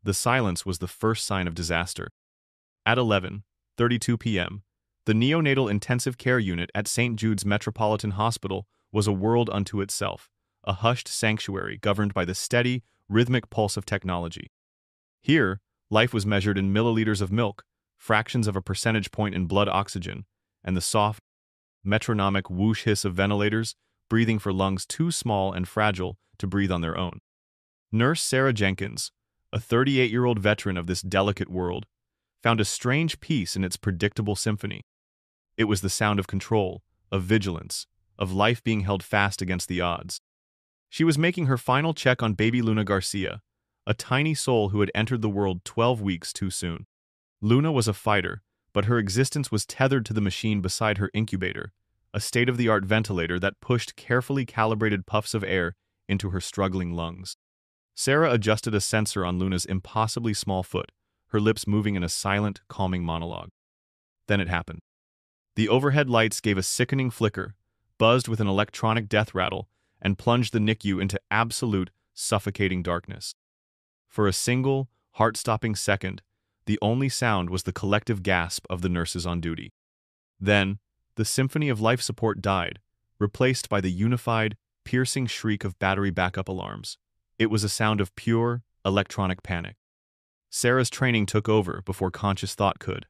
The silence was the first sign of disaster. At 11:32 p.m., the neonatal intensive care unit at St. Jude's Metropolitan Hospital was a world unto itself, a hushed sanctuary governed by the steady, rhythmic pulse of technology. Here, life was measured in milliliters of milk, fractions of a percentage point in blood oxygen, and the soft, metronomic whoosh hiss of ventilators, breathing for lungs too small and fragile to breathe on their own. Nurse Sarah Jenkins, a 38-year-old veteran of this delicate world, found a strange peace in its predictable symphony. It was the sound of control, of vigilance, of life being held fast against the odds. She was making her final check on baby Luna Garcia, a tiny soul who had entered the world 12 weeks too soon. Luna was a fighter, but her existence was tethered to the machine beside her incubator, a state-of-the-art ventilator that pushed carefully calibrated puffs of air into her struggling lungs. Sarah adjusted a sensor on Luna's impossibly small foot, her lips moving in a silent, calming monologue. Then it happened. The overhead lights gave a sickening flicker, buzzed with an electronic death rattle, and plunged the NICU into absolute, suffocating darkness. For a single, heart-stopping second, the only sound was the collective gasp of the nurses on duty. Then, the symphony of life support died, replaced by the unified, piercing shriek of battery backup alarms. It was a sound of pure, electronic panic. Sarah's training took over before conscious thought could.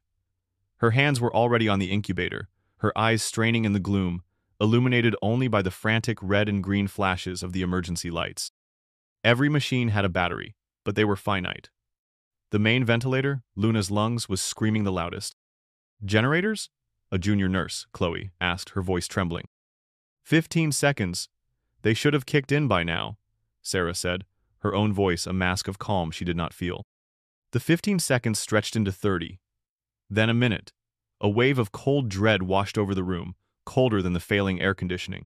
Her hands were already on the incubator, her eyes straining in the gloom, illuminated only by the frantic red and green flashes of the emergency lights. Every machine had a battery, but they were finite. The main ventilator, Luna's lungs, was screaming the loudest. "Generators?" a junior nurse, Chloe, asked, her voice trembling. 15 seconds. They should have kicked in by now, Sarah said, her own voice a mask of calm she did not feel. The 15 seconds stretched into 30. Then a minute. A wave of cold dread washed over the room, colder than the failing air conditioning.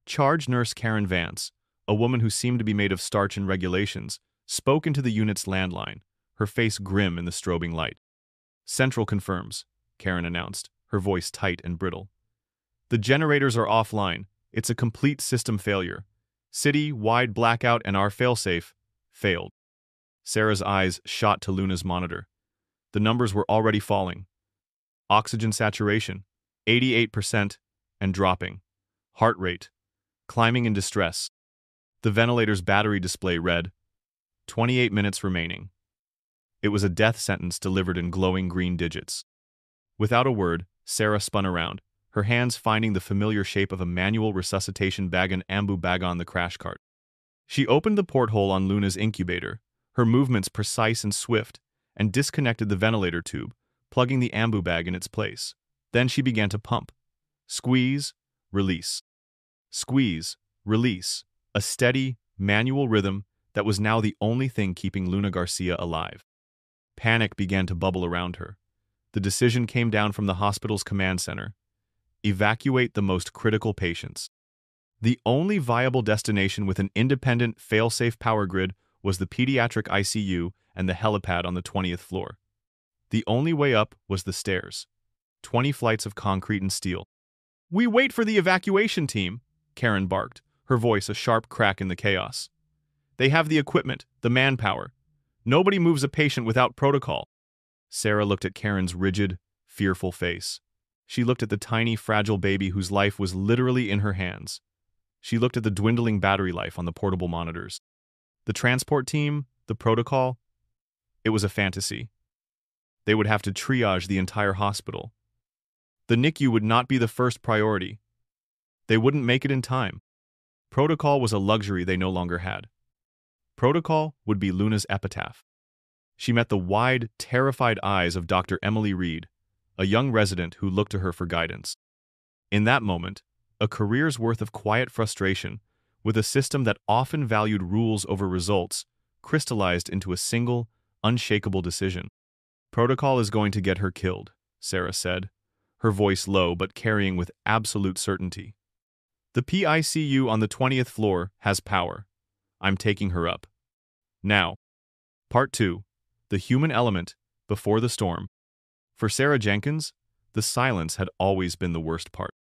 Charge nurse Karen Vance, a woman who seemed to be made of starch and regulations, spoke into the unit's landline, her face grim in the strobing light. "Central confirms," Karen announced, her voice tight and brittle. "The generators are offline. It's a complete system failure. City-wide blackout and our failsafe failed." Sarah's eyes shot to Luna's monitor. The numbers were already falling. Oxygen saturation, 88%, and dropping. Heart rate, climbing in distress. The ventilator's battery display read, 28 minutes remaining. It was a death sentence delivered in glowing green digits. Without a word, Sarah spun around, her hands finding the familiar shape of a manual resuscitation bag and ambu bag on the crash cart. She opened the porthole on Luna's incubator, her movements precise and swift, and disconnected the ventilator tube, plugging the ambu bag in its place. Then she began to pump. Squeeze, release. Squeeze, release. A steady, manual rhythm that was now the only thing keeping Luna Garcia alive. Panic began to bubble around her. The decision came down from the hospital's command center. Evacuate the most critical patients. The only viable destination with an independent, fail-safe power grid was the pediatric ICU and the helipad on the 20th floor. The only way up was the stairs. 20 flights of concrete and steel. "We wait for the evacuation team," Karen barked, her voice a sharp crack in the chaos. "They have the equipment, the manpower. Nobody moves a patient without protocol." Sarah looked at Karen's rigid, fearful face. She looked at the tiny, fragile baby whose life was literally in her hands. She looked at the dwindling battery life on the portable monitors. The transport team, the protocol, it was a fantasy. They would have to triage the entire hospital. The NICU would not be the first priority. They wouldn't make it in time. Protocol was a luxury they no longer had. Protocol would be Luna's epitaph. She met the wide, terrified eyes of Dr. Emily Reed, a young resident who looked to her for guidance. In that moment, a career's worth of quiet frustration, with a system that often valued rules over results, crystallized into a single, unshakable decision. "Protocol is going to get her killed," Sarah said, her voice low but carrying with absolute certainty. "The PICU on the 20th floor has power. I'm taking her up. Now." Part 2. The human element before the storm. For Sarah Jenkins, the silence had always been the worst part.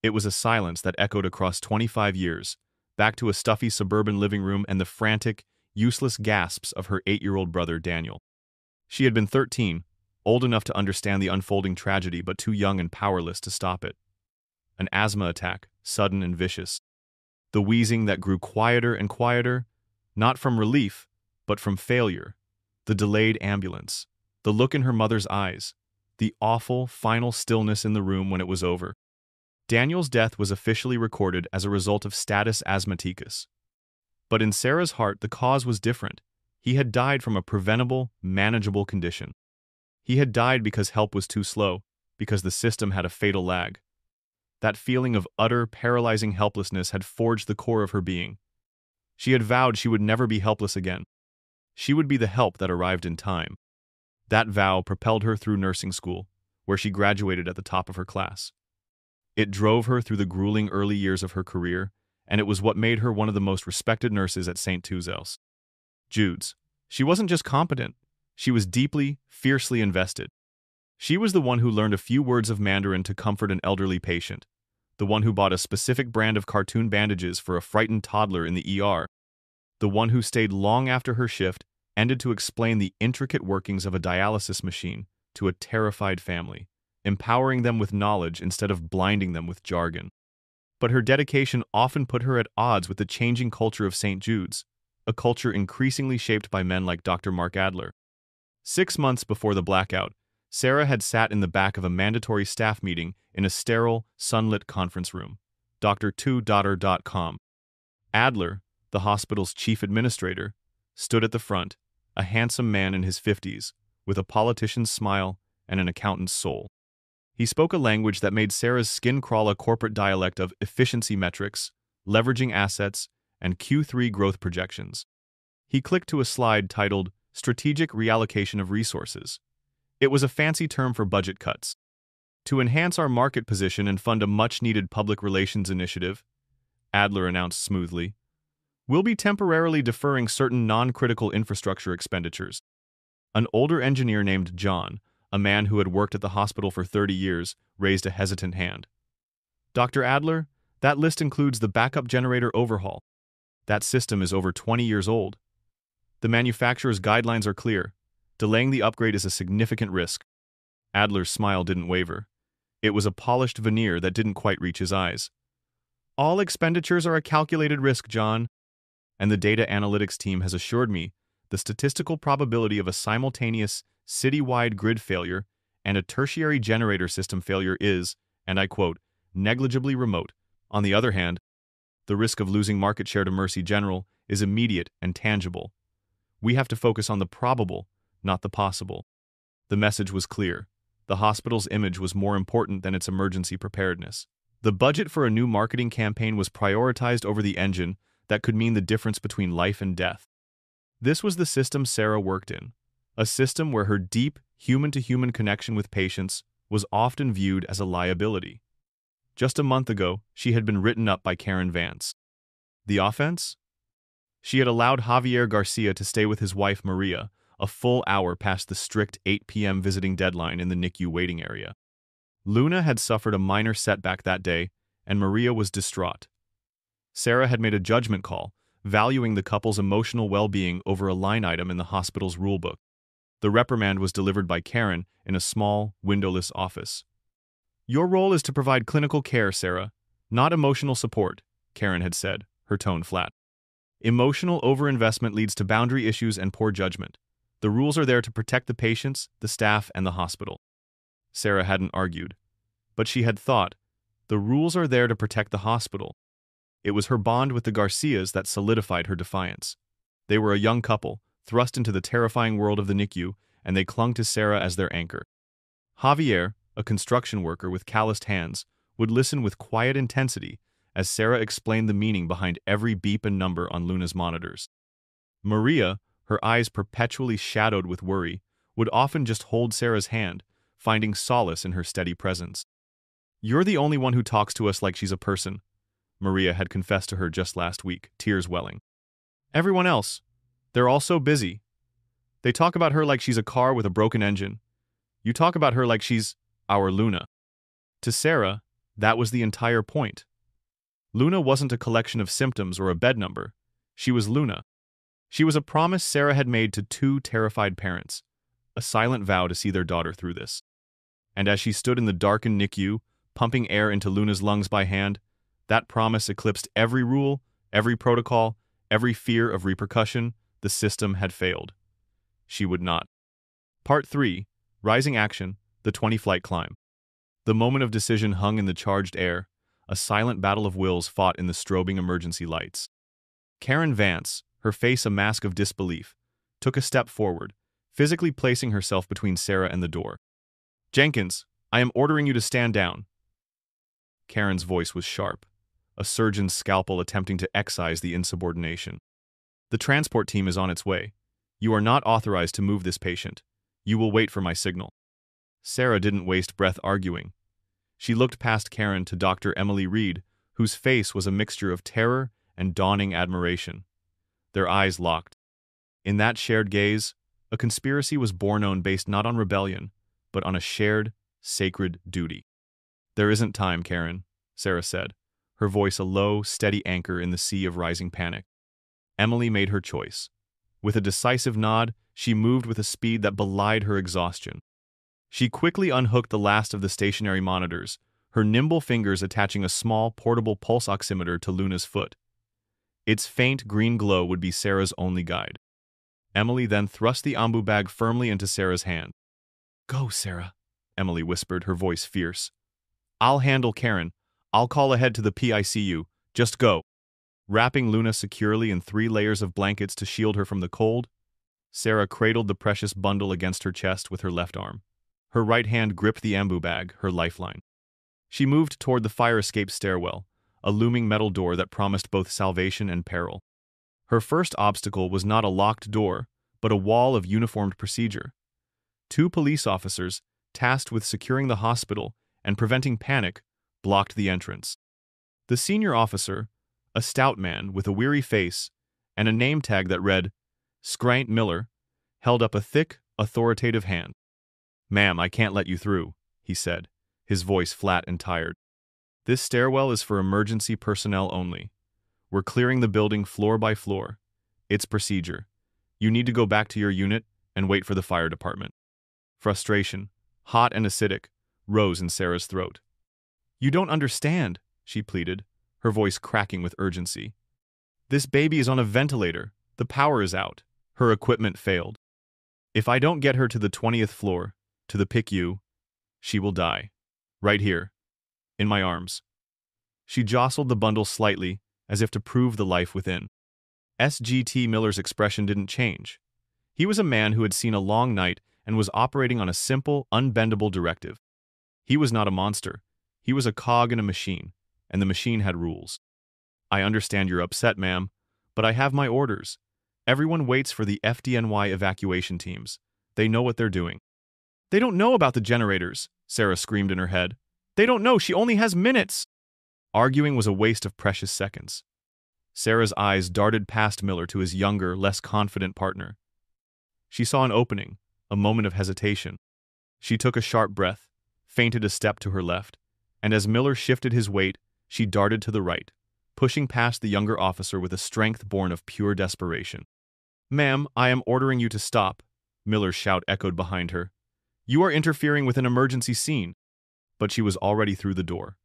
It was a silence that echoed across 25 years, back to a stuffy suburban living room and the frantic, useless gasps of her 8-year-old brother Daniel. She had been 13, old enough to understand the unfolding tragedy but too young and powerless to stop it. An asthma attack, sudden and vicious. The wheezing that grew quieter and quieter, not from relief, but from failure. The delayed ambulance. The look in her mother's eyes. The awful, final stillness in the room when it was over. Daniel's death was officially recorded as a result of status asthmaticus. But in Sarah's heart, the cause was different. He had died from a preventable, manageable condition. He had died because help was too slow, because the system had a fatal lag. That feeling of utter, paralyzing helplessness had forged the core of her being. She had vowed she would never be helpless again. She would be the help that arrived in time. That vow propelled her through nursing school, where she graduated at the top of her class. It drove her through the grueling early years of her career, and it was what made her one of the most respected nurses at St. Jude's. She wasn't just competent, she was deeply, fiercely invested. She was the one who learned a few words of Mandarin to comfort an elderly patient, the one who bought a specific brand of cartoon bandages for a frightened toddler in the ER, the one who stayed long after her shift ended to explain the intricate workings of a dialysis machine to a terrified family, empowering them with knowledge instead of blinding them with jargon. But her dedication often put her at odds with the changing culture of St. Jude's, a culture increasingly shaped by men like Dr. Mark Adler. 6 months before the blackout, Sarah had sat in the back of a mandatory staff meeting in a sterile, sunlit conference room. Dr.2.com. Adler, the hospital's chief administrator, stood at the front, a handsome man in his 50s, with a politician's smile and an accountant's soul. He spoke a language that made Sarah's skin crawl, a corporate dialect of efficiency metrics, leveraging assets, and Q3 growth projections. He clicked to a slide titled Strategic Reallocation of Resources. It was a fancy term for budget cuts. To enhance our market position and fund a much-needed public relations initiative, Adler announced smoothly, we'll be temporarily deferring certain non-critical infrastructure expenditures. An older engineer named John, a man who had worked at the hospital for 30 years, raised a hesitant hand. Dr. Adler, that list includes the backup generator overhaul. That system is over 20 years old. The manufacturer's guidelines are clear. Delaying the upgrade is a significant risk. Adler's smile didn't waver. It was a polished veneer that didn't quite reach his eyes. All expenditures are a calculated risk, John. And the data analytics team has assured me the statistical probability of a simultaneous city-wide grid failure and a tertiary generator system failure is, and I quote, negligibly remote. On the other hand, the risk of losing market share to Mercy General is immediate and tangible. We have to focus on the probable, not the possible. The message was clear. The hospital's image was more important than its emergency preparedness. The budget for a new marketing campaign was prioritized over the engine that could mean the difference between life and death. This was the system Sarah worked in, a system where her deep, human-to-human connection with patients was often viewed as a liability. Just a month ago, she had been written up by Karen Vance. The offense? She had allowed Javier Garcia to stay with his wife Maria, a full hour past the strict 8 p.m. visiting deadline in the NICU waiting area. Luna had suffered a minor setback that day, and Maria was distraught. Sarah had made a judgment call, valuing the couple's emotional well-being over a line item in the hospital's rulebook. The reprimand was delivered by Karen in a small, windowless office. Your role is to provide clinical care, Sarah, not emotional support, Karen had said, her tone flat. Emotional overinvestment leads to boundary issues and poor judgment. The rules are there to protect the patients, the staff, and the hospital. Sarah hadn't argued, but she had thought, the rules are there to protect the hospital. It was her bond with the Garcias that solidified her defiance. They were a young couple, thrust into the terrifying world of the NICU, and they clung to Sarah as their anchor. Javier, a construction worker with calloused hands, would listen with quiet intensity as Sarah explained the meaning behind every beep and number on Luna's monitors. Maria, her eyes perpetually shadowed with worry, would often just hold Sarah's hand, finding solace in her steady presence. You're the only one who talks to us like she's a person, Maria had confessed to her just last week, tears welling. Everyone else, they're all so busy. They talk about her like she's a car with a broken engine. You talk about her like she's our Luna. To Sarah, that was the entire point. Luna wasn't a collection of symptoms or a bed number. She was Luna. She was a promise Sarah had made to two terrified parents, a silent vow to see their daughter through this. And as she stood in the darkened NICU, pumping air into Luna's lungs by hand, that promise eclipsed every rule, every protocol, every fear of repercussion. The system had failed. She would not. Part 3. Rising Action, the 20-flight climb. The moment of decision hung in the charged air, a silent battle of wills fought in the strobing emergency lights. Karen Vance, her face a mask of disbelief, took a step forward, physically placing herself between Sarah and the door. "Jenkins, I am ordering you to stand down." Karen's voice was sharp, a surgeon's scalpel attempting to excise the insubordination. "The transport team is on its way. You are not authorized to move this patient. You will wait for my signal." Sarah didn't waste breath arguing. She looked past Karen to Dr. Emily Reed, whose face was a mixture of terror and dawning admiration. Their eyes locked. In that shared gaze, a conspiracy was born based not on rebellion, but on a shared, sacred duty. "There isn't time, Karen," Sarah said, her voice a low, steady anchor in the sea of rising panic. Emily made her choice. With a decisive nod, she moved with a speed that belied her exhaustion. She quickly unhooked the last of the stationary monitors, her nimble fingers attaching a small, portable pulse oximeter to Luna's foot. Its faint green glow would be Sarah's only guide. Emily then thrust the ambu bag firmly into Sarah's hand. "Go, Sarah," Emily whispered, her voice fierce. "I'll handle Karen. I'll call ahead to the PICU. Just go." Wrapping Luna securely in 3 layers of blankets to shield her from the cold, Sarah cradled the precious bundle against her chest with her left arm. Her right hand gripped the ambu bag, her lifeline. She moved toward the fire escape stairwell, a looming metal door that promised both salvation and peril. Her first obstacle was not a locked door, but a wall of uniformed procedure. 2 police officers, tasked with securing the hospital and preventing panic, blocked the entrance. The senior officer, a stout man with a weary face and a name tag that read, Skraint Miller, held up a thick, authoritative hand. "Ma'am, I can't let you through," he said, his voice flat and tired. "This stairwell is for emergency personnel only. We're clearing the building floor by floor. It's procedure. You need to go back to your unit and wait for the fire department." Frustration, hot and acidic, rose in Sarah's throat. "You don't understand," she pleaded, her voice cracking with urgency. "This baby is on a ventilator. The power is out. Her equipment failed. If I don't get her to the 20th floor, to the PICU, she will die. Right here. In my arms." She jostled the bundle slightly, as if to prove the life within. SGT Miller's expression didn't change. He was a man who had seen a long night and was operating on a simple, unbendable directive. He was not a monster. He was a cog in a machine, and the machine had rules. "I understand you're upset, ma'am, but I have my orders. Everyone waits for the FDNY evacuation teams. They know what they're doing." "They don't know about the generators," Sarah screamed in her head. "They don't know. She only has minutes." Arguing was a waste of precious seconds. Sarah's eyes darted past Miller to his younger, less confident partner. She saw an opening, a moment of hesitation. She took a sharp breath, feinted a step to her left, and as Miller shifted his weight, she darted to the right, pushing past the younger officer with a strength born of pure desperation. "Ma'am, I am ordering you to stop," Miller's shout echoed behind her. "You are interfering with an emergency scene." But she was already through the door.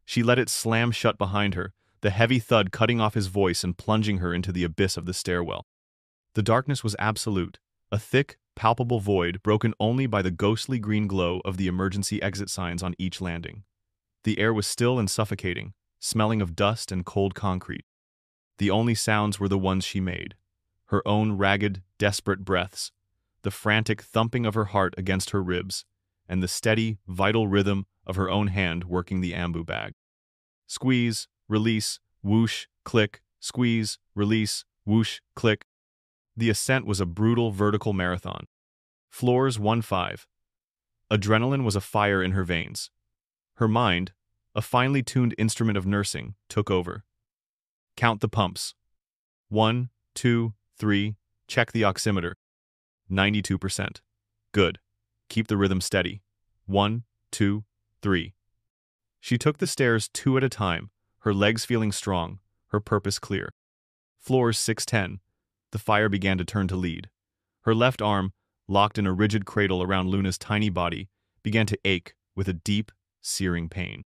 She let it slam shut behind her, the heavy thud cutting off his voice and plunging her into the abyss of the stairwell. The darkness was absolute, a thick, palpable void broken only by the ghostly green glow of the emergency exit signs on each landing. The air was still and suffocating, smelling of dust and cold concrete. The only sounds were the ones she made, her own ragged, desperate breaths, the frantic thumping of her heart against her ribs, and the steady, vital rhythm of her own hand working the ambu bag. Squeeze, release, whoosh, click, squeeze, release, whoosh, click. The ascent was a brutal vertical marathon. Floors 1-5. Adrenaline was a fire in her veins. Her mind, a finely tuned instrument of nursing, took over. Count the pumps. 1, 2, 3, check the oximeter. 92%. Good. Keep the rhythm steady. 1, 2, 3. She took the stairs 2 at a time, her legs feeling strong, her purpose clear. Floors 6-10. the fire began to turn to lead. Her left arm, locked in a rigid cradle around Luna's tiny body, began to ache with a deep, searing pain.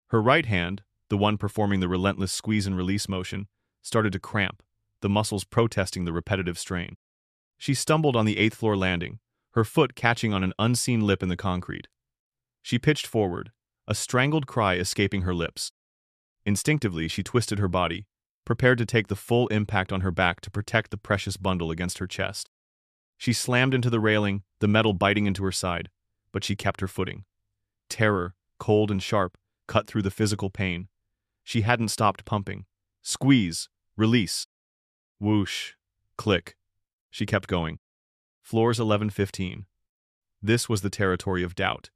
Her right hand, the one performing the relentless squeeze and release motion, started to cramp, the muscles protesting the repetitive strain. She stumbled on the 8th-floor landing, her foot catching on an unseen lip in the concrete. She pitched forward, a strangled cry escaping her lips. Instinctively, she twisted her body, prepared to take the full impact on her back to protect the precious bundle against her chest. She slammed into the railing, the metal biting into her side, but she kept her footing. Terror, cold and sharp, cut through the physical pain. She hadn't stopped pumping. Squeeze, release. Whoosh, click. She kept going. Floors 11-15. This was the territory of doubt.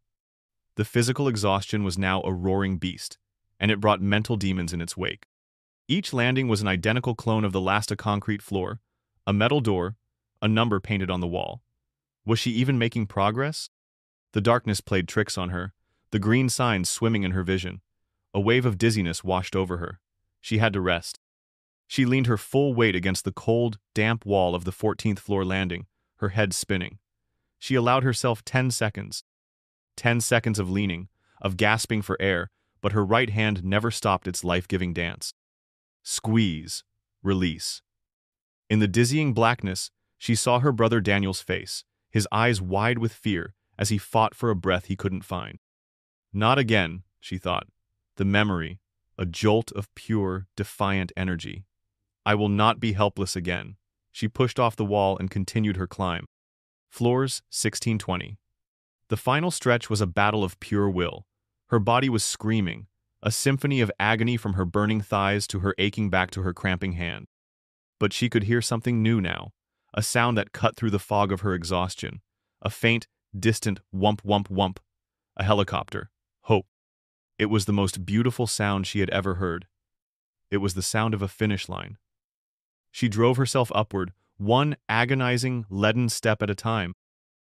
The physical exhaustion was now a roaring beast, and it brought mental demons in its wake. Each landing was an identical clone of the last, a concrete floor, a metal door, a number painted on the wall. Was she even making progress? The darkness played tricks on her, the green signs swimming in her vision. A wave of dizziness washed over her. She had to rest. She leaned her full weight against the cold, damp wall of the 14th-floor landing, her head spinning. She allowed herself 10 seconds. 10 seconds of leaning, of gasping for air, but her right hand never stopped its life-giving dance. Squeeze, release. In the dizzying blackness, she saw her brother Daniel's face, his eyes wide with fear as he fought for a breath he couldn't find. Not again, she thought. The memory, a jolt of pure, defiant energy. I will not be helpless again. She pushed off the wall and continued her climb. Floors 16-20. The final stretch was a battle of pure will. Her body was screaming, a symphony of agony from her burning thighs to her aching back to her cramping hand. But she could hear something new now, a sound that cut through the fog of her exhaustion, a faint, distant whump whump whump. A helicopter. Hope. It was the most beautiful sound she had ever heard. It was the sound of a finish line. She drove herself upward, one agonizing, leaden step at a time.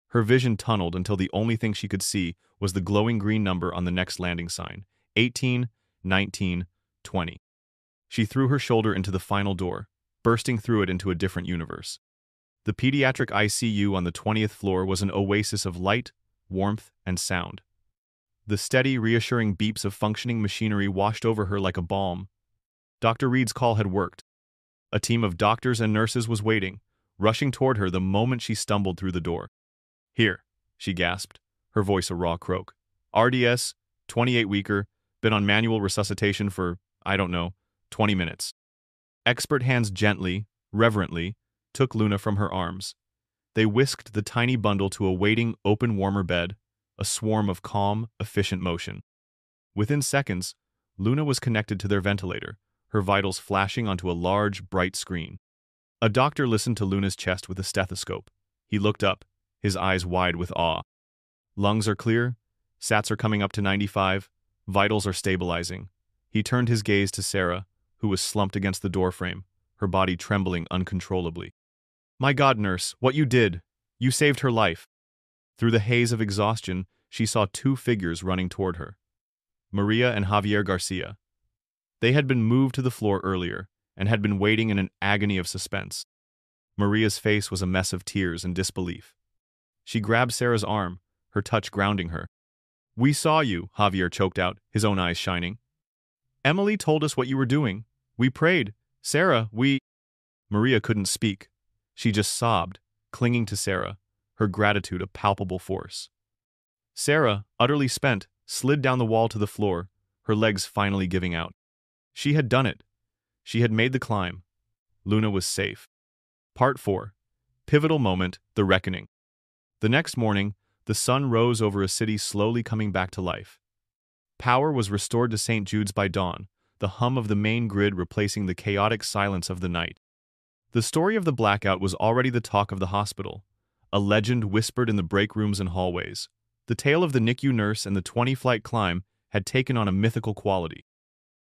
Her vision tunneled until the only thing she could see was the glowing green number on the next landing sign, 18, 19, 20. She threw her shoulder into the final door, bursting through it into a different universe. The pediatric ICU on the 20th floor was an oasis of light, warmth, and sound. The steady, reassuring beeps of functioning machinery washed over her like a balm. Dr. Reed's call had worked. A team of doctors and nurses was waiting, rushing toward her the moment she stumbled through the door. Here, she gasped, her voice a raw croak. RDS, 28-weeker, been on manual resuscitation for, 20 minutes. Expert hands gently, reverently, took Luna from her arms. They whisked the tiny bundle to a waiting, open warmer bed, a swarm of calm, efficient motion. Within seconds, Luna was connected to their ventilator, her vitals flashing onto a large, bright screen. A doctor listened to Luna's chest with a stethoscope. He looked up, his eyes wide with awe. Lungs are clear, sats are coming up to 95, vitals are stabilizing. He turned his gaze to Sarah, who was slumped against the doorframe, her body trembling uncontrollably. My God, nurse, what you did! You saved her life! Through the haze of exhaustion, she saw two figures running toward her. Maria and Javier Garcia. They had been moved to the floor earlier, and had been waiting in an agony of suspense. Maria's face was a mess of tears and disbelief. She grabbed Sarah's arm, her touch grounding her. We saw you, Javier choked out, his own eyes shining. Emily told us what you were doing. We prayed. Sarah, we... Maria couldn't speak. She just sobbed, clinging to Sarah, her gratitude a palpable force. Sarah, utterly spent, slid down the wall to the floor, her legs finally giving out. She had done it. She had made the climb. Luna was safe. Part 4. Pivotal moment, the reckoning. The next morning, the sun rose over a city slowly coming back to life. Power was restored to St. Jude's by dawn, the hum of the main grid replacing the chaotic silence of the night. The story of the blackout was already the talk of the hospital, a legend whispered in the break rooms and hallways. The tale of the NICU nurse and the 20-flight climb had taken on a mythical quality.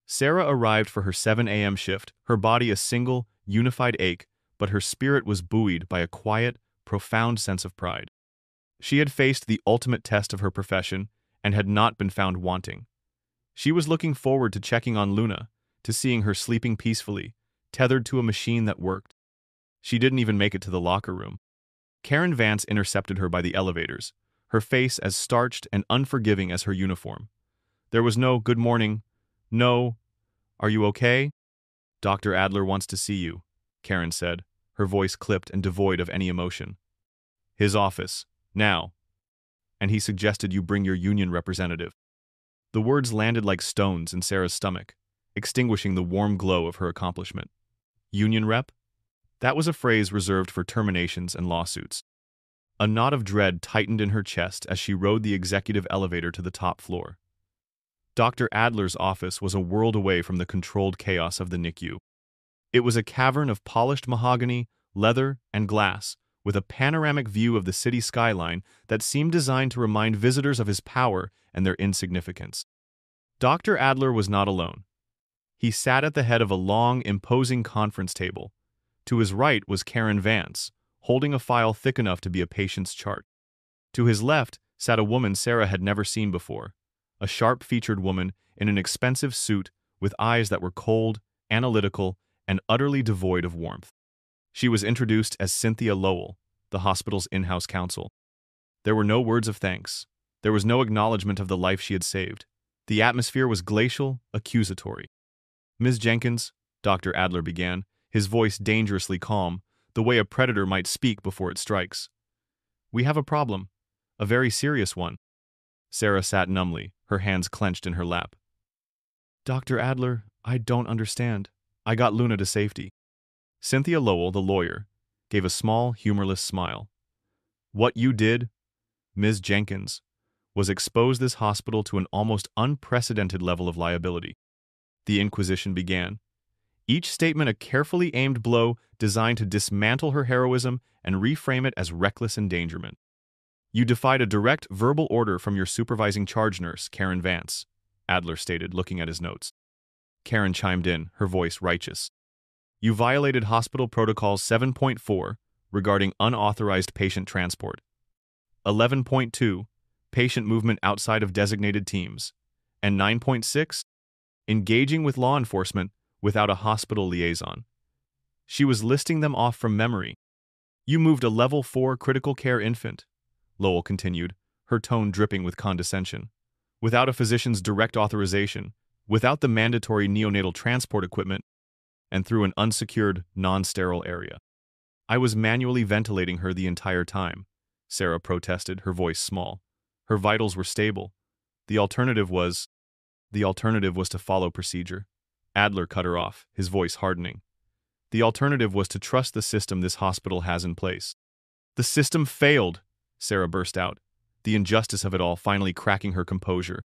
Sarah arrived for her 7 a.m. shift, her body a single, unified ache, but her spirit was buoyed by a quiet, profound sense of pride. She had faced the ultimate test of her profession and had not been found wanting. She was looking forward to checking on Luna, to seeing her sleeping peacefully, tethered to a machine that worked. She didn't even make it to the locker room. Karen Vance intercepted her by the elevators, her face as starched and unforgiving as her uniform. There was no "good morning," no "are you okay?" "Dr. Adler wants to see you," Karen said, her voice clipped and devoid of any emotion. "His office, now. And he suggested you bring your union representative." The words landed like stones in Sarah's stomach, extinguishing the warm glow of her accomplishment. Union rep? That was a phrase reserved for terminations and lawsuits. A knot of dread tightened in her chest as she rode the executive elevator to the top floor. Dr. Adler's office was a world away from the controlled chaos of the NICU. It was a cavern of polished mahogany, leather, and glass, with a panoramic view of the city skyline that seemed designed to remind visitors of his power and their insignificance. Dr. Adler was not alone. He sat at the head of a long, imposing conference table. To his right was Karen Vance, holding a file thick enough to be a patient's chart. To his left sat a woman Sarah had never seen before, a sharp-featured woman in an expensive suit with eyes that were cold, analytical, and utterly devoid of warmth. She was introduced as Cynthia Lowell, the hospital's in-house counsel. There were no words of thanks. There was no acknowledgement of the life she had saved. The atmosphere was glacial, accusatory. "Ms. Jenkins," Dr. Adler began, his voice dangerously calm, the way a predator might speak before it strikes. "We have a problem, a very serious one." Sarah sat numbly, her hands clenched in her lap. "Dr. Adler, I don't understand. I got Luna to safety." Cynthia Lowell, the lawyer, gave a small, humorless smile. "What you did, Ms. Jenkins, was expose this hospital to an almost unprecedented level of liability." The inquisition began, each statement a carefully aimed blow designed to dismantle her heroism and reframe it as reckless endangerment. "You defied a direct verbal order from your supervising charge nurse, Karen Vance," Adler stated, looking at his notes. Karen chimed in, her voice righteous. "You violated Hospital Protocol 7.4 regarding unauthorized patient transport, 11.2, patient movement outside of designated teams, and 9.6, engaging with law enforcement without a hospital liaison." She was listing them off from memory. "You moved a level 4 critical care infant," Lowell continued, her tone dripping with condescension, "without a physician's direct authorization, without the mandatory neonatal transport equipment, and through an unsecured, non-sterile area." "I was manually ventilating her the entire time," Sarah protested, her voice small. "Her vitals were stable. The alternative was to follow procedure." Adler cut her off, his voice hardening. "The alternative was to trust the system this hospital has in place." "The system failed," Sarah burst out, the injustice of it all finally cracking her composure.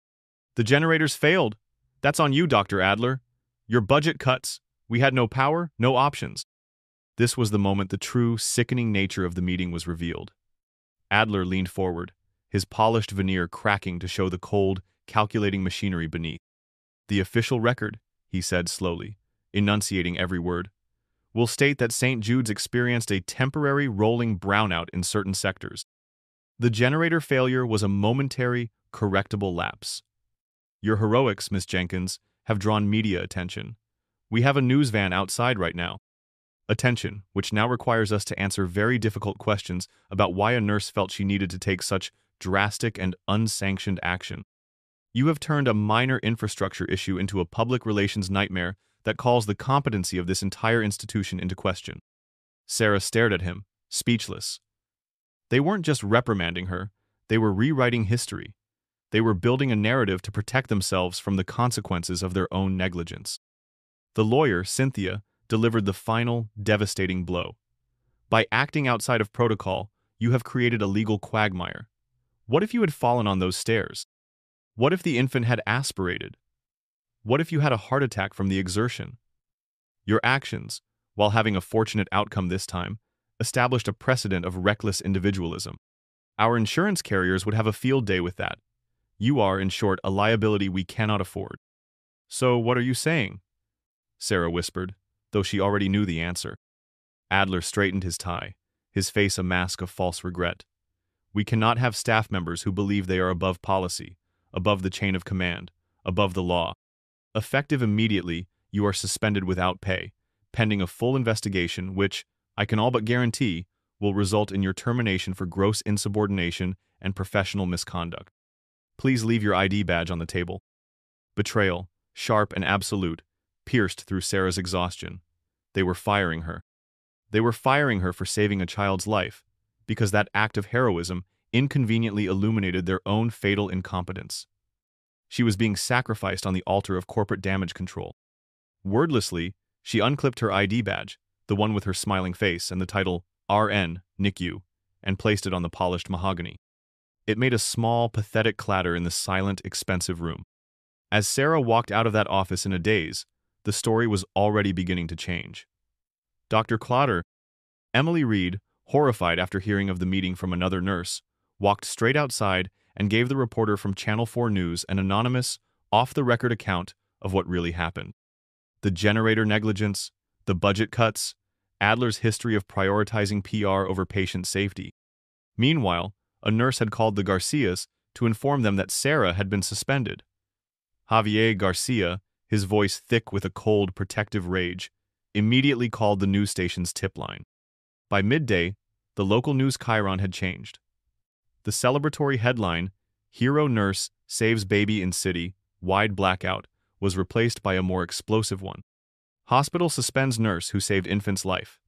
"The generators failed. That's on you, Dr. Adler. Your budget cuts. We had no power, no options." This was the moment the true, sickening nature of the meeting was revealed. Adler leaned forward, his polished veneer cracking to show the cold, calculating machinery beneath. "The official record," he said slowly, enunciating every word, "will state that St. Jude's experienced a temporary rolling brownout in certain sectors. The generator failure was a momentary, correctable lapse. Your heroics, Miss Jenkins, have drawn media attention. We have a news van outside right now. Attention, which now requires us to answer very difficult questions about why a nurse felt she needed to take such drastic and unsanctioned action. You have turned a minor infrastructure issue into a public relations nightmare that calls the competency of this entire institution into question." Sarah stared at him, speechless. They weren't just reprimanding her, they were rewriting history. They were building a narrative to protect themselves from the consequences of their own negligence. The lawyer, Cynthia, delivered the final, devastating blow. "By acting outside of protocol, you have created a legal quagmire. What if you had fallen on those stairs? What if the infant had aspirated? What if you had a heart attack from the exertion? Your actions, while having a fortunate outcome this time, established a precedent of reckless individualism. Our insurance carriers would have a field day with that. You are, in short, a liability we cannot afford." "So what are you saying?" Sarah whispered, though she already knew the answer. Adler straightened his tie, his face a mask of false regret. "We cannot have staff members who believe they are above policy, above the chain of command, above the law. Effective immediately, you are suspended without pay, pending a full investigation which, I can all but guarantee, will result in your termination for gross insubordination and professional misconduct. Please leave your ID badge on the table. Betrayal, sharp and absolute, pierced through Sarah's exhaustion. They were firing her. They were firing her for saving a child's life, because that act of heroism inconveniently illuminated their own fatal incompetence. She was being sacrificed on the altar of corporate damage control. Wordlessly, she unclipped her ID badge, the one with her smiling face and the title RN, NICU, and placed it on the polished mahogany. It made a small, pathetic clatter in the silent, expensive room. As Sarah walked out of that office in a daze, the story was already beginning to change. Dr. Clotter, Emily Reed, horrified after hearing of the meeting from another nurse, walked straight outside and gave the reporter from Channel 4 News an anonymous, off-the-record account of what really happened. The generator negligence, the budget cuts, Adler's history of prioritizing PR over patient safety. Meanwhile, a nurse had called the Garcias to inform them that Sarah had been suspended. Javier Garcia, his voice thick with a cold, protective rage, immediately called the news station's tip line. By midday, the local news chyron had changed. The celebratory headline, "Hero Nurse Saves Baby in City, Wide Blackout," was replaced by a more explosive one. "Hospital Suspends Nurse Who Saved Infant's Life."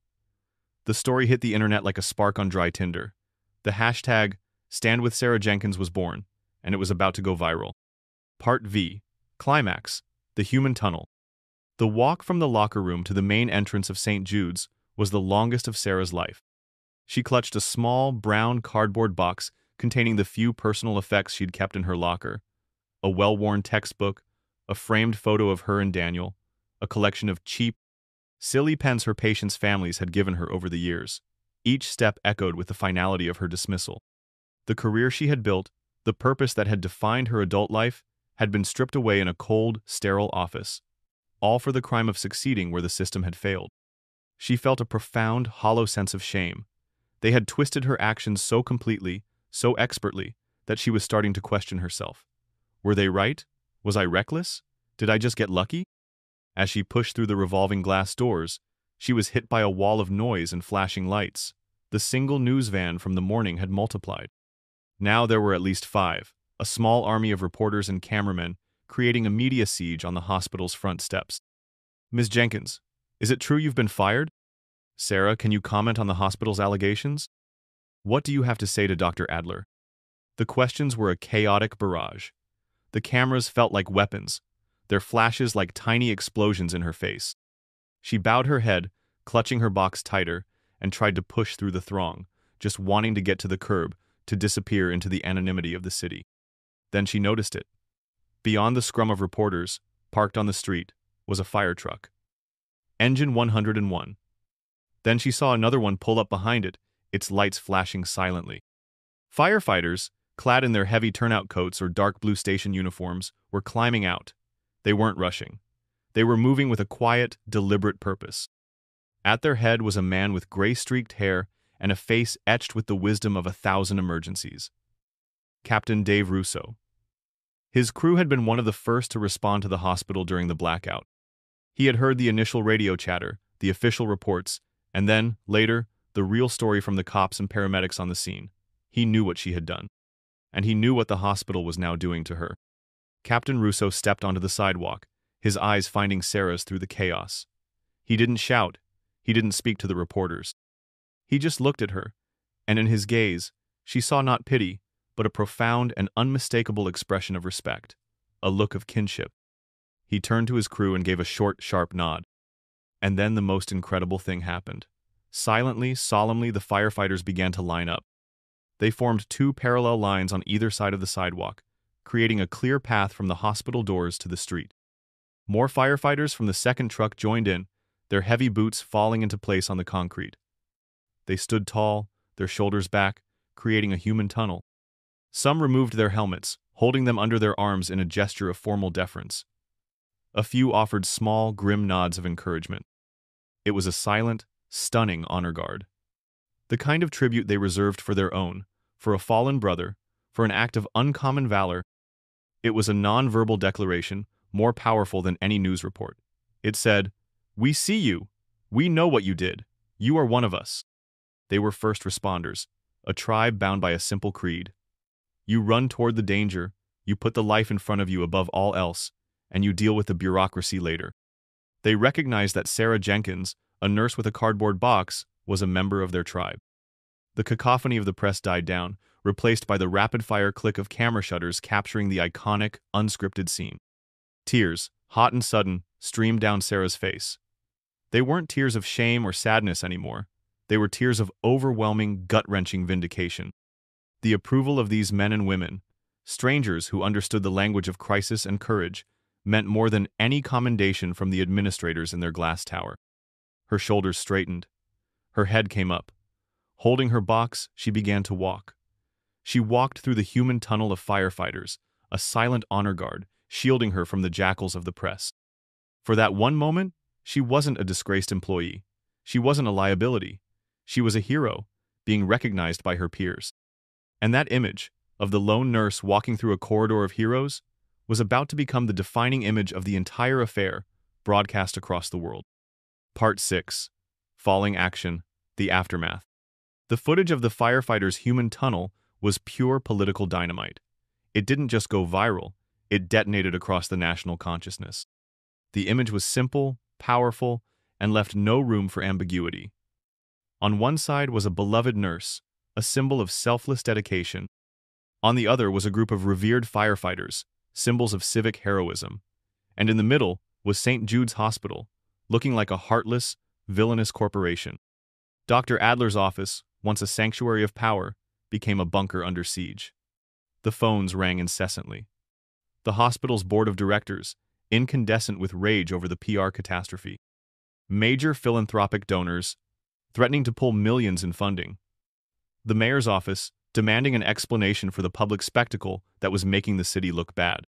The story hit the internet like a spark on dry tinder. The hashtag #StandWithSarahJenkins was born, and it was about to go viral. Part V. Climax. The Human Tunnel. The walk from the locker room to the main entrance of St. Jude's was the longest of Sarah's life. She clutched a small, brown cardboard box containing the few personal effects she'd kept in her locker: a well-worn textbook, a framed photo of her and Daniel, a collection of cheap, silly pens her patients' families had given her over the years. Each step echoed with the finality of her dismissal. The career she had built, the purpose that had defined her adult life, had been stripped away in a cold, sterile office, all for the crime of succeeding where the system had failed. She felt a profound, hollow sense of shame. They had twisted her actions so completely, so expertly, that she was starting to question herself. Were they right? Was I reckless? Did I just get lucky? As she pushed through the revolving glass doors, she was hit by a wall of noise and flashing lights. The single news van from the morning had multiplied. Now there were at least 5, a small army of reporters and cameramen creating a media siege on the hospital's front steps. "Ms. Jenkins, is it true you've been fired? Sarah, can you comment on the hospital's allegations? What do you have to say to Dr. Adler?" The questions were a chaotic barrage. The cameras felt like weapons, their flashes like tiny explosions in her face. She bowed her head, clutching her box tighter, and tried to push through the throng, just wanting to get to the curb, to disappear into the anonymity of the city. Then she noticed it. Beyond the scrum of reporters, parked on the street, was a fire truck. Engine 101. Then she saw another one pull up behind it, its lights flashing silently. Firefighters, clad in their heavy turnout coats or dark blue station uniforms, were climbing out. They weren't rushing. They were moving with a quiet, deliberate purpose. At their head was a man with gray-streaked hair and a face etched with the wisdom of 1,000 emergencies. Captain Dave Russo. His crew had been one of the first to respond to the hospital during the blackout. He had heard the initial radio chatter, the official reports, and then, later, the real story from the cops and paramedics on the scene. He knew what she had done. And he knew what the hospital was now doing to her. Captain Russo stepped onto the sidewalk, his eyes finding Sarah's through the chaos. He didn't shout. He didn't speak to the reporters. He just looked at her, and in his gaze, she saw not pity, but a profound and unmistakable expression of respect, a look of kinship. He turned to his crew and gave a short, sharp nod. And then the most incredible thing happened. Silently, solemnly, the firefighters began to line up. They formed 2 parallel lines on either side of the sidewalk, creating a clear path from the hospital doors to the street. More firefighters from the second truck joined in, their heavy boots falling into place on the concrete. They stood tall, their shoulders back, creating a human tunnel. Some removed their helmets, holding them under their arms in a gesture of formal deference. A few offered small, grim nods of encouragement. It was a silent, stunning honor guard. The kind of tribute they reserved for their own, for a fallen brother, for an act of uncommon valor. It was a non-verbal declaration, more powerful than any news report. It said, "We see you. We know what you did. You are one of us. They were first responders, a tribe bound by a simple creed. You run toward the danger, you put the life in front of you above all else, and you deal with the bureaucracy later. They recognized that Sarah Jenkins, a nurse with a cardboard box, was a member of their tribe. The cacophony of the press died down, replaced by the rapid-fire click of camera shutters capturing the iconic, unscripted scene. Tears, hot and sudden, streamed down Sarah's face. They weren't tears of shame or sadness anymore. They were tears of overwhelming, gut-wrenching vindication. The approval of these men and women, strangers who understood the language of crisis and courage, meant more than any commendation from the administrators in their glass tower. Her shoulders straightened. Her head came up. Holding her box, she began to walk. She walked through the human tunnel of firefighters, a silent honor guard, shielding her from the jackals of the press. For that one moment, she wasn't a disgraced employee. She wasn't a liability. She was a hero, being recognized by her peers. And that image, of the lone nurse walking through a corridor of heroes, was about to become the defining image of the entire affair, broadcast across the world. Part 6. Falling Action, the Aftermath. The footage of the firefighters' human tunnel was pure political dynamite. It didn't just go viral, it detonated across the national consciousness. The image was simple, powerful, and left no room for ambiguity. On one side was a beloved nurse, a symbol of selfless dedication. On the other was a group of revered firefighters, symbols of civic heroism. And in the middle was St. Jude's Hospital, looking like a heartless, villainous corporation. Dr. Adler's office, once a sanctuary of power, became a bunker under siege. The phones rang incessantly. The hospital's board of directors, incandescent with rage over the PR catastrophe. Major philanthropic donors, threatening to pull millions in funding. The mayor's office, demanding an explanation for the public spectacle that was making the city look bad.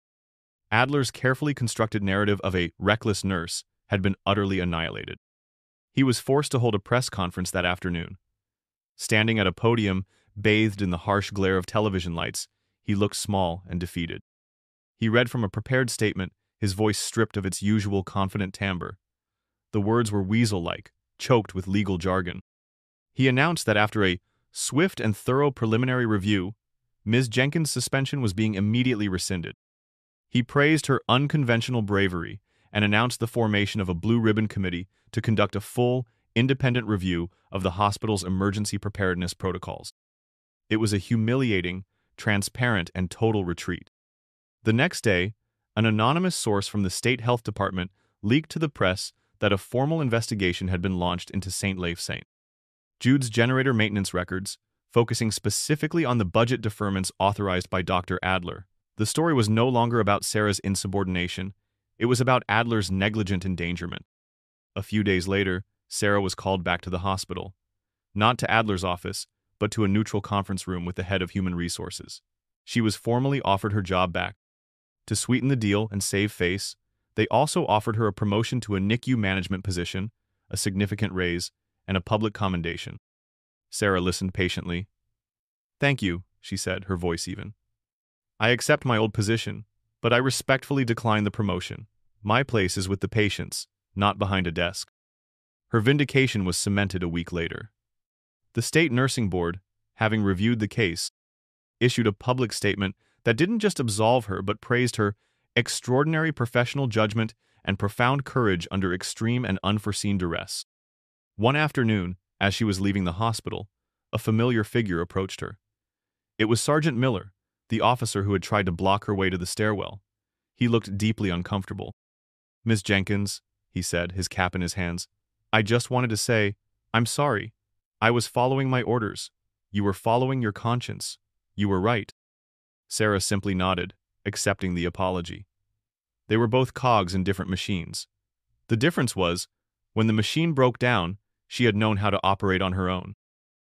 Adler's carefully constructed narrative of a reckless nurse had been utterly annihilated. He was forced to hold a press conference that afternoon. Standing at a podium, bathed in the harsh glare of television lights, he looked small and defeated. He read from a prepared statement, his voice stripped of its usual confident timbre. The words were weasel-like, choked with legal jargon. He announced that after a swift and thorough preliminary review, Ms. Jenkins' suspension was being immediately rescinded. He praised her unconventional bravery and announced the formation of a blue ribbon committee to conduct a full, independent review of the hospital's emergency preparedness protocols. It was a humiliating, transparent, and total retreat. The next day, an anonymous source from the state health department leaked to the press that a formal investigation had been launched into St. Jude's generator maintenance records, focusing specifically on the budget deferments authorized by Dr. Adler. The story was no longer about Sarah's insubordination, it was about Adler's negligent endangerment. A few days later, Sarah was called back to the hospital. Not to Adler's office, but to a neutral conference room with the head of human resources. She was formally offered her job back. To sweeten the deal and save face, they also offered her a promotion to a NICU management position, a significant raise, and a public commendation. Sarah listened patiently. "Thank you," she said, her voice even. "I accept my old position, but I respectfully decline the promotion. My place is with the patients, not behind a desk." Her vindication was cemented a week later. The state nursing board, having reviewed the case, issued a public statement that didn't just absolve her but praised her extraordinary professional judgment and profound courage under extreme and unforeseen duress. One afternoon, as she was leaving the hospital, a familiar figure approached her. It was Sergeant Miller, the officer who had tried to block her way to the stairwell. He looked deeply uncomfortable. "Miss Jenkins," he said, his cap in his hands, "I just wanted to say, I'm sorry. I was following my orders. You were following your conscience. You were right." Sarah simply nodded, accepting the apology. They were both cogs in different machines. The difference was, when the machine broke down, she had known how to operate on her own.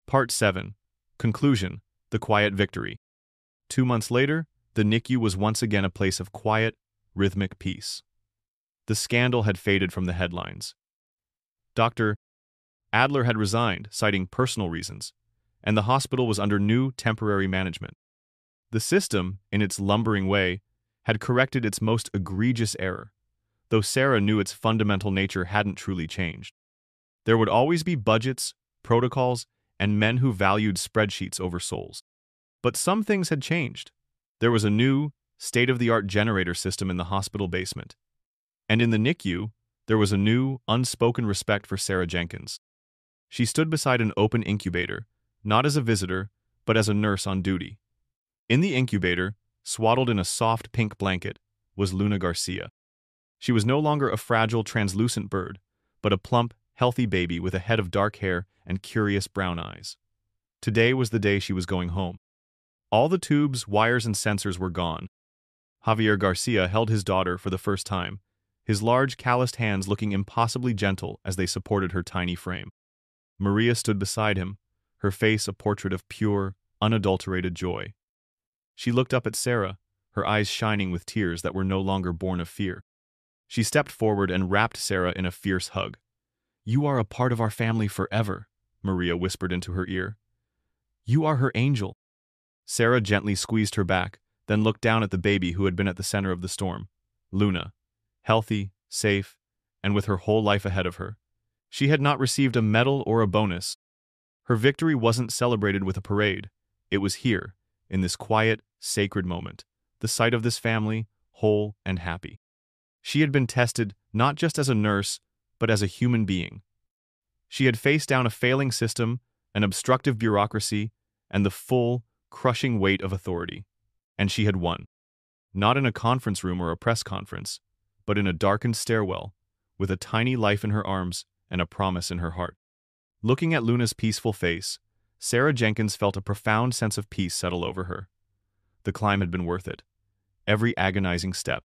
Part 7. Conclusion: The Quiet Victory. 2 months later, the NICU was once again a place of quiet, rhythmic peace. The scandal had faded from the headlines. Dr. Adler had resigned, citing personal reasons, and the hospital was under new, temporary management. The system, in its lumbering way, had corrected its most egregious error, though Sarah knew its fundamental nature hadn't truly changed. There would always be budgets, protocols, and men who valued spreadsheets over souls. But some things had changed. There was a new, state-of-the-art generator system in the hospital basement. And in the NICU, there was a new, unspoken respect for Sarah Jenkins. She stood beside an open incubator, not as a visitor, but as a nurse on duty. In the incubator, swaddled in a soft pink blanket, was Luna Garcia. She was no longer a fragile, translucent bird, but a plump, healthy baby with a head of dark hair and curious brown eyes. Today was the day she was going home. All the tubes, wires, and sensors were gone. Javier Garcia held his daughter for the first time, his large, calloused hands looking impossibly gentle as they supported her tiny frame. Maria stood beside him, her face a portrait of pure, unadulterated joy. She looked up at Sarah, her eyes shining with tears that were no longer born of fear. She stepped forward and wrapped Sarah in a fierce hug. "You are a part of our family forever," Maria whispered into her ear. "You are her angel." Sarah gently squeezed her back, then looked down at the baby who had been at the center of the storm. Luna, healthy, safe, and with her whole life ahead of her. She had not received a medal or a bonus. Her victory wasn't celebrated with a parade. It was here, in this quiet, sacred moment, the sight of this family, whole and happy. She had been tested not just as a nurse, but as a human being. She had faced down a failing system, an obstructive bureaucracy, and the full, crushing weight of authority. And she had won. Not in a conference room or a press conference, but in a darkened stairwell, with a tiny life in her arms and a promise in her heart. Looking at Luna's peaceful face, Sarah Jenkins felt a profound sense of peace settle over her. The climb had been worth it. Every agonizing step.